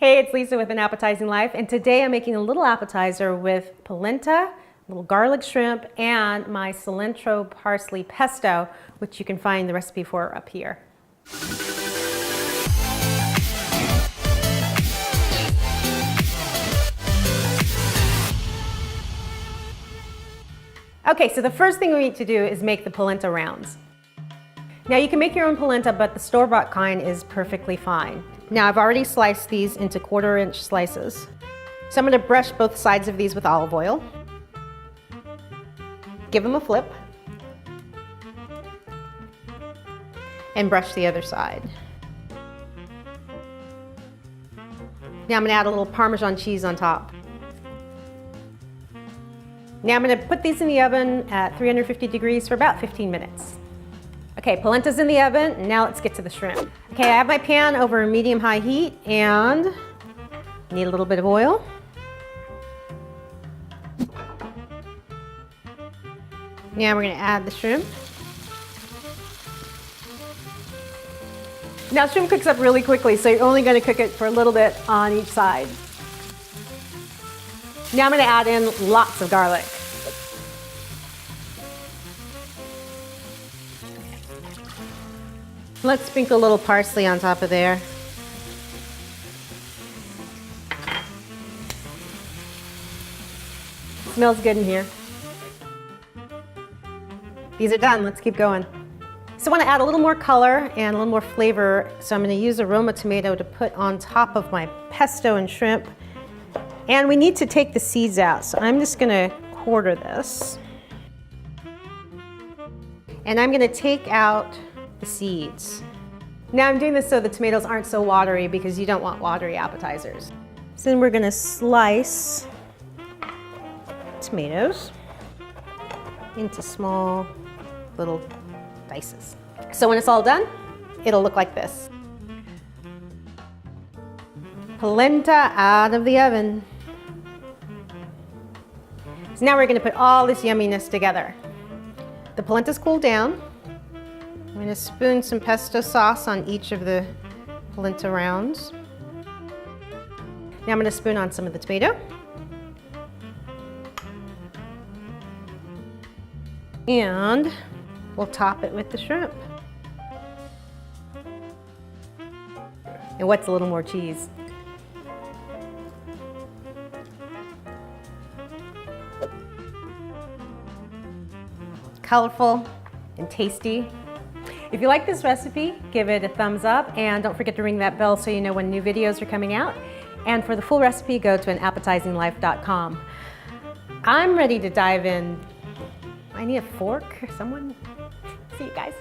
Hey, it's Lisa with An Appetizing Life, and today I'm making a little appetizer with polenta, a little garlic shrimp, and my cilantro parsley pesto, which you can find the recipe for up here. Okay, so the first thing we need to do is make the polenta rounds. Now you can make your own polenta, but the store-bought kind is perfectly fine. Now I've already sliced these into 1/4 inch slices. So I'm going to brush both sides of these with olive oil. Give them a flip. And brush the other side. Now I'm going to add a little Parmesan cheese on top. Now I'm going to put these in the oven at 350 degrees for about 15 minutes. Okay, polenta's in the oven, now let's get to the shrimp. Okay, I have my pan over medium-high heat and need a little bit of oil. Now we're going to add the shrimp. Now shrimp cooks up really quickly, so you're only going to cook it for a little bit on each side. Now I'm going to add in lots of garlic. Let's sprinkle a little parsley on top of there. Smells good in here. These are done, let's keep going. So I want to add a little more color and a little more flavor, so I'm going to use aroma tomato to put on top of my pesto and shrimp. And we need to take the seeds out, so I'm just going to quarter this. And I'm going to take out the seeds. Now I'm doing this so the tomatoes aren't so watery because you don't want watery appetizers. So then we're going to slice tomatoes into small little dices. So when it's all done, it'll look like this. Polenta out of the oven. So now we're going to put all this yumminess together. The polenta's cooled down. I'm going to spoon some pesto sauce on each of the polenta rounds. Now I'm going to spoon on some of the tomato. And we'll top it with the shrimp. And what's a little more cheese? Colorful and tasty. If you like this recipe, give it a thumbs up and don't forget to ring that bell so you know when new videos are coming out. And for the full recipe, go to anappetizinglife.com. I'm ready to dive in. I need a fork or someone. See you guys.